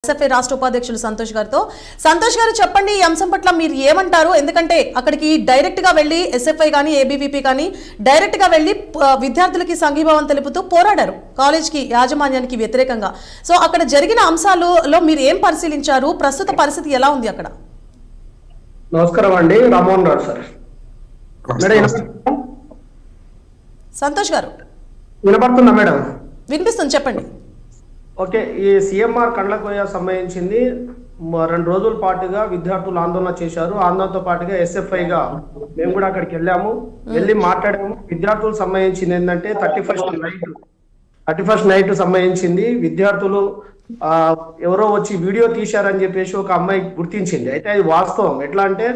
SFI రాష్ట్ర ఉపాధ్యక్షులు సంతోష్ గారితో. సంతోష్ గారు చెప్పండి, ఈ అంశం పట్ల మీరు ఏమంటారు? ఎందుకంటే అక్కడికి డైరెక్ట్ గా వెళ్ళి ఎస్ఎఫ్ఐ కానీ ఏబీవీపీ కానీ డైరెక్ట్ గా వెళ్ళి విద్యార్థులకి సంఘీభావం తెలుపుతూ పోరాడారు కాలేజ్కి యాజమాన్యానికి వ్యతిరేకంగా. సో అక్కడ జరిగిన అంశాలలో మీరు ఏం పరిశీలించారు? ప్రస్తుత పరిస్థితి ఎలా ఉంది అక్కడ? నమస్కారం అండి, రామ్మోహన్ రావు సార్. సంతోష్ గారు వినపడుతుందా మేడం? వినిపిస్తుంది, చెప్పండి. ఓకే, ఈ సిఎంఆర్ కండ్లకోయ సంబంధించింది 2 రోజుల పాటుగా విద్యార్థులు ఆందోళన చేశారు. ఆందోళనతో పాటుగా ఎస్ఎఫ్ఐగా మేము కూడా అక్కడికి వెళ్ళి మాట్లాడాము. విద్యార్థులకు సంబంధించింది ఏంటంటే 31st నైట్ సంబంధించింది విద్యార్థులు ఎవరో వచ్చి వీడియో తీశారని చెప్పేసి ఒక అమ్మాయి గుర్తించింది. అయితే అది వాస్తవం. ఎట్లా అంటే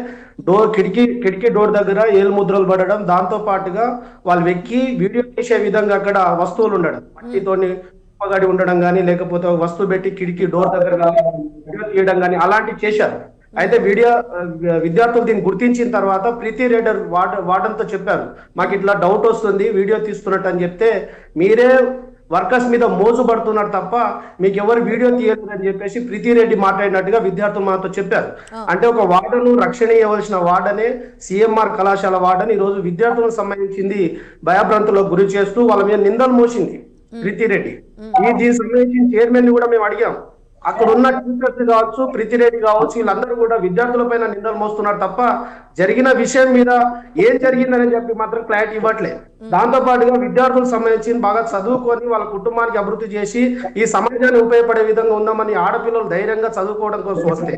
కిటికీ డోర్ దగ్గర ఏలు ముద్రలు పడడం, దాంతో పాటుగా వాళ్ళు వెక్కి వీడియో తీసే విధంగా అక్కడ వస్తువులు ఉండడం, మట్టితోని గడి ఉండడం కానీ, లేకపోతే ఒక వస్తువు పెట్టి కిటికీ డోర్ దగ్గర వీడియో తీయడం కానీ అలాంటివి చేశారు. అయితే విద్యార్థులు దీన్ని గుర్తించిన తర్వాత ప్రీతి రేడర్ వార్డెన్తో చెప్పారు, మాకు ఇట్లా డౌట్ వస్తుంది వీడియో తీస్తున్నట్టు అని చెప్తే, మీరే వర్కర్స్ మీద మోజు పడుతున్నారు తప్ప మీకు ఎవరు వీడియో తీయలేదు అని చెప్పేసి ప్రీతి రెడ్డి మాట్లాడినట్టుగా విద్యార్థులు మాతో చెప్పారు. అంటే ఒక వార్డను రక్షణ ఇవ్వవలసిన వార్డనే సిఎంఆర్ కళాశాల వార్డన్ ఈ రోజు విద్యార్థులకు సంబంధించింది భయభ్రాంతులకు గురి చేస్తూ వాళ్ళ మీద నిందలు మోసింది ప్రీతి రెడ్డి. దీనికి సంబంధించిన చైర్మన్ ని కూడా మేము అడిగాం. అక్కడ ఉన్న టీచర్స్ కావచ్చు, ప్రీతి రెడ్డి కావచ్చు, వీళ్ళందరూ కూడా విద్యార్థుల పైన నిందలు మోస్తున్నారు తప్ప జరిగిన విషయం మీద ఏం జరిగిందని చెప్పి మాత్రం క్లారిటీ ఇవ్వట్లేదు. దాంతో పాటుగా విద్యార్థులకు సంబంధించి బాగా చదువుకొని వాళ్ళ కుటుంబానికి అభివృద్ధి చేసి ఈ సమాజానికి ఉపయోగపడే విధంగా ఉందామని ఆడపిల్లలు ధైర్యంగా చదువుకోవడం కోసం వస్తే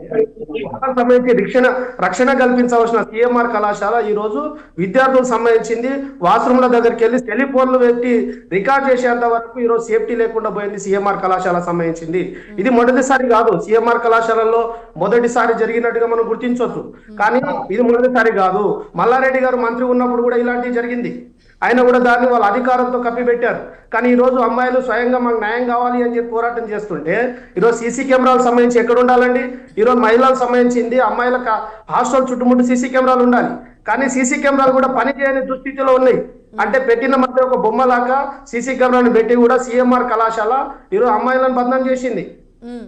వాళ్ళకి సంబంధించి రక్షణ కల్పించవలసిన సిఎంఆర్ కళాశాల ఈ రోజు విద్యార్థులకు సంబంధించింది వాష్రూమ్ల దగ్గరికి వెళ్ళి టెలిఫోన్లు పెట్టి రికార్డ్ చేసేంత వరకు ఈ రోజు సేఫ్టీ లేకుండా పోయింది సిఎంఆర్ కళాశాల సంబంధించింది. ఇది మొదటిసారి కాదు, సిఎంఆర్ కళాశాలలో మొదటిసారి జరిగినట్టుగా మనం గుర్తించవచ్చు. కానీ ఇది మొదటిసారి కాదు, మల్లారెడ్డి గారు మంత్రి ఉన్నప్పుడు కూడా ఇలాంటివి జరిగింది. ఆయన కూడా దాన్ని వాళ్ళ అధికారంతో కప్పిపెట్టారు. కానీ ఈ రోజు అమ్మాయిలు స్వయంగా మాకు న్యాయం కావాలి అని చెప్పి పోరాటం చేస్తుంటే ఈరోజు సీసీ కెమెరాలకు సంబంధించి ఎక్కడ ఉండాలండి? ఈరోజు మహిళలకు సంబంధించింది అమ్మాయిలకు హాస్టల్ చుట్టుముట్టు సీసీ కెమెరాలు ఉండాలి. కానీ సీసీ కెమెరాలు కూడా పనిచేయని దుస్థితిలో ఉన్నాయి. అంటే పెట్టిన మధ్య ఒక బొమ్మలాగా సీసీ కెమెరాను పెట్టి కూడా సిఎంఆర్ కళాశాల ఈరోజు అమ్మాయిలను బదనాం చేసింది.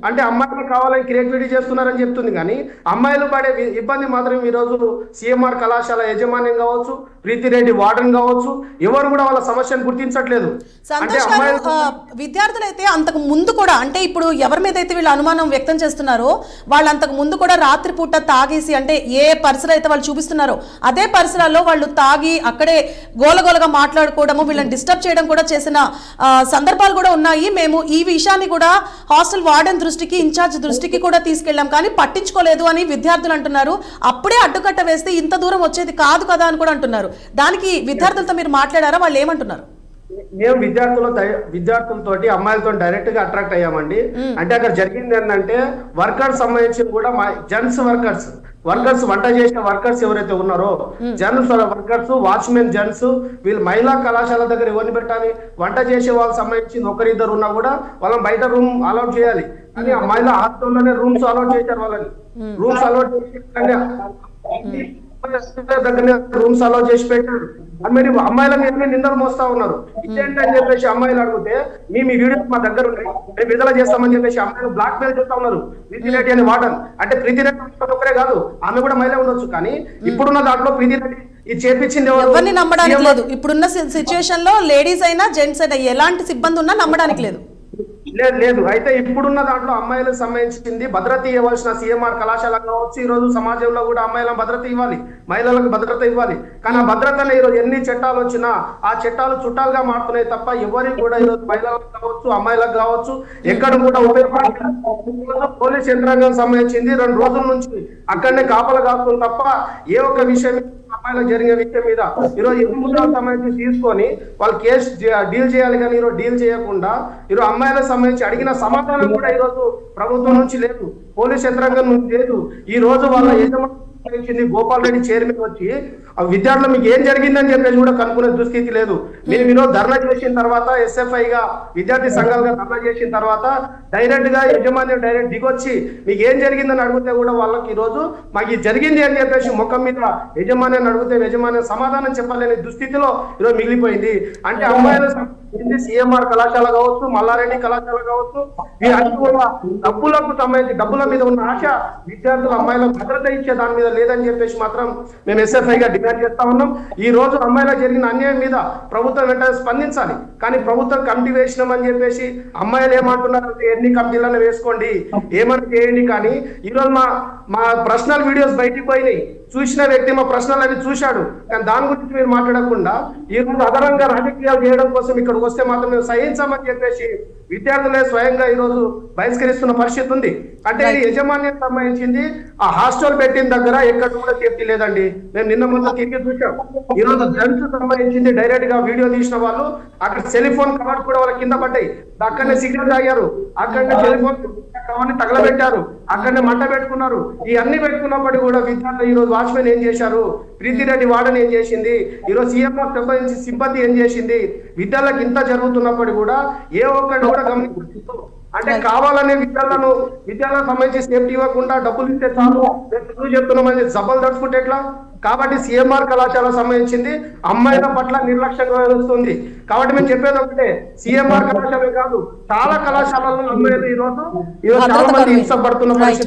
అంటే అమ్మాయిలు కావాలని క్రియేటివిటీ చేస్తున్నారని చెప్తుంది, కానీ అమ్మాయిలు పడే ఇబ్బంది మాత్రం ఈ రోజు సిఎంఆర్ కళాశాల యజమాన్యం కావచ్చు, ప్రీతి రెడ్డి వార్డెన్ కావచ్చు, ఎవరు కూడా వాళ్ళ సమస్యను గుర్తించట్లేదు. విద్యార్థులైతే అంతకు ముందు కూడా, అంటే ఇప్పుడు ఎవరి మీద అయితే వీళ్ళు అనుమానం వ్యక్తం చేస్తున్నారో వాళ్ళు అంతకు ముందు కూడా రాత్రిపూట తాగేసి, అంటే ఏ పరిసరాలు అయితే వాళ్ళు చూపిస్తున్నారో అదే పరిసరాల్లో వాళ్ళు తాగి అక్కడే గోలగోలగా మాట్లాడుకోవడము, వీళ్ళని డిస్టర్బ్ చేయడం కూడా చేసిన సందర్భాలు కూడా ఉన్నాయి. మేము ఈ విషయాన్ని కూడా హాస్టల్ వార్డెన్ దృష్టికి, ఇన్ఛార్జ్ దృష్టికి కూడా తీసుకెళ్ళాం, కానీ పట్టించుకోలేదు అని విద్యార్థులు అంటున్నారు. అప్పుడే అడ్డుకట్ట వేస్తే ఇంత దూరం వచ్చేది కాదు కదా అని కూడా అంటున్నారు. దానికి విద్యార్థులతో మీరు మాట్లాడారా? వాళ్ళు ఏమంటున్నారు? మేము విద్యార్థులతోటి అమ్మాయిలతో డైరెక్ట్ గా అట్రాక్ట్ అయ్యామండి. అంటే అక్కడ జరిగింది ఏంటంటే వర్కర్స్ సంబంధించి కూడా జెంట్స్ వర్కర్స్ వంట చేసిన వర్కర్స్ ఎవరైతే ఉన్నారో జెంట్స్ వర్కర్స్, వాచ్మెన్ జెంట్స్, వీళ్ళు మహిళా కళాశాల దగ్గర ఎవరిని పెట్టాలి? వంట చేసే వాళ్ళకి సంబంధించి ఒకరిద్దరు ఉన్నా కూడా వాళ్ళని బయట రూమ్ అలౌట్ చేయాలి. కానీ ఆ మహిళా హాస్టల్లోనే రూమ్స్ అలౌట్ చేశారు. వాళ్ళని రూమ్స్ అలౌట్ చేసి దగ్గర రూమ్స్ అలౌ చేసి పెట్టారు. మరి అమ్మాయిలకు ఎన్ని నిందలు మోస్తా ఉన్నారు. ఇదేంటని చెప్పేసి అమ్మాయిలు అడిగితే మీ వీడియో మా దగ్గర ఉన్నాయి, మేము విడుదల చేస్తామని చెప్పేసి అమ్మాయిలు బ్లాక్ మెయిల్ చేస్తా ఉన్నారు. ప్రీతి రెడ్డి అని వార్డన్, అంటే ప్రీతి రెడ్డి ఒకరే కాదు, ఆమె కూడా మహిళ ఉండొచ్చు. కానీ ఇప్పుడున్న దాంట్లో ప్రీతి రెడ్డి ఇది చేపించింది ఎవరిని నమ్మడానికి లేదు. ఇప్పుడున్న సిచ్యువేషన్ లో లేడీస్ అయినా జెంట్స్ అయినా ఎలాంటి సిబ్బంది ఉన్నా నమ్మడానికి లేదు. లేదు. అయితే ఇప్పుడున్న దాంట్లో అమ్మాయిలకు సంబంధించింది భద్రత ఇవ్వాల్సిన సిఎంఆర్ కళాశాల కావచ్చు, ఈ రోజు సమాజంలో కూడా అమ్మాయిలకు భద్రత ఇవ్వాలి, మహిళలకు భద్రత ఇవ్వాలి. కానీ ఆ భద్రతను ఈరోజు ఎన్ని చట్టాలు వచ్చినా ఆ చట్టాలు చుట్టాలుగా మారుతున్నాయి తప్ప ఎవరికి కూడా ఈరోజు మహిళలకు కావచ్చు, అమ్మాయిలకు కావచ్చు ఎక్కడ కూడా ఉపయోగపడలేదు. పోలీస్ యంత్రాంగం సంబంధించింది 2 రోజుల నుంచి అక్కడనే కాపలా కాస్తుంది తప్ప ఏ ఒక్క విషయం అమ్మాయిలకు జరిగిన విషయం మీద ఈరోజు 8 ముద్రలకు సంబంధించి తీసుకొని వాళ్ళు కేసు డీల్ చేయాలి. కానీ ఈరోజు డీల్ చేయకుండా ఈరోజు అమ్మాయిలకు సంబంధించి అడిగిన సమాధానం కూడా ఈరోజు ప్రభుత్వం నుంచి లేదు, పోలీస్ యంత్రాంగం నుంచి లేదు. ఈ రోజు వాళ్ళ యజమాని గోపాల్ రెడ్డి చైర్మన్ వచ్చి విద్యార్థులు మీకు ఏం జరిగిందని చెప్పేసి కూడా కనుక్కునే దుస్థితి లేదు. మేము ఈరోజు ధర్నా చేసిన తర్వాత ఎస్ఎఫ్ఐగా విద్యార్థి సంఘాలుగా ధర్నా చేసిన తర్వాత డైరెక్ట్ గా యజమాని డైరెక్ట్ దిగొచ్చి మీకు ఏం జరిగిందని అడిగితే కూడా వాళ్ళకి ఈ రోజు మాకు ఇది జరిగింది అని చెప్పేసి ముఖం మీద యజమాని అడిగితే యజమాని సమాధానం చెప్పలేని దుస్థితిలో ఈరోజు మిగిలిపోయింది. అంటే అమ్మాయిల సిఎంఆర్ కళాశాల కావచ్చు, మల్లారెడ్డి కళాశాల కావచ్చు, వీరన్నీ కూడా డబ్బులకు సంబంధించి డబ్బుల మీద ఉన్న ఆశ విద్యార్థుల అమ్మాయిలకు భద్రత ఇచ్చే దాని మీద లేదని చెప్పేసి మాత్రం మేము ఎస్ఎఫ్ఐగా డిమాండ్ చేస్తా ఉన్నాం. ఈ రోజు అమ్మాయిలకు జరిగిన అన్యాయం మీద ప్రభుత్వం వెంటనే స్పందించాలి. కానీ ప్రభుత్వం కమిటీ వేసినామని చెప్పేసి అమ్మాయిలు ఏమంటున్నారు, ఎన్ని కమిటీలను వేసుకోండి, ఏమని చేయండి. కానీ ఈరోజు మా పర్సనల్ వీడియోస్ బయటికి పోయినాయి, చూసిన వ్యక్తి మా ప్రశ్నలు అవి చూశాడు. కానీ దాని గురించి మీరు మాట్లాడకుండా ఈ రోజు అదనంగా రాజకీయాలు చేయడం కోసం ఇక్కడికి వస్తే మాత్రం మేము సహించామని చెప్పేసి విద్యార్థులే స్వయంగా ఈ రోజు బహిష్కరిస్తున్న పరిస్థితి ఉంది. అంటే ఇది యజమాన్యం సంబంధించింది. ఆ హాస్టల్ పెట్టిన దగ్గర ఎక్కడ కూడా సేఫ్టీ లేదండి. మేము నిన్న మొత్తం తిరిగి చూసాం. ఈ రోజు జెంట్స్ సంబంధించింది డైరెక్ట్ గా వీడియో తీసిన వాళ్ళు అక్కడ సెలిఫోన్ కవర్స్ కూడా వాళ్ళ కింద పడ్డాయి. అక్కడనే సిగరెట్ తాగారు, అక్కడనే టెలిఫోన్ కవర్ని తగలబెట్టారు, అక్కడనే మంట పెట్టుకున్నారు. ఈ అన్ని పెట్టుకున్నప్పటికీ కూడా విద్యార్థులు ఈ రోజు వాచ్మెన్ ఏం చేశారు, ప్రీతిరెడ్డి వార్డెన్ ఏం చేసింది, ఈరోజు సీఎంఆర్ సంబంధించి సింపతి ఏం చేసింది, విద్యార్థులకు ఇంత జరుగుతున్నప్పటికీ కూడా ఏ ఒక్కటి కూడా గమనించు. అంటే కావాలనే విద్యాలకు సంబంధించి సేఫ్టీ ఇవ్వకుండా డబ్బులు ఇస్తే చాలు మేము చెప్తున్నామని జబ్బలు తడుచుకుంటే ఎట్లా? కాబట్టి సిఎంఆర్ కళాశాల సంబంధించింది అమ్మాయిల పట్ల నిర్లక్ష్యంగా వస్తుంది. కాబట్టి మేము చెప్పేది ఒకటే, సిఎంఆర్ కళాశాల కాదు చాలా కళాశాలలో అమ్మాయిలు ఈ రోజు చాలా మంది హింసపడుతున్న పరిస్థితి.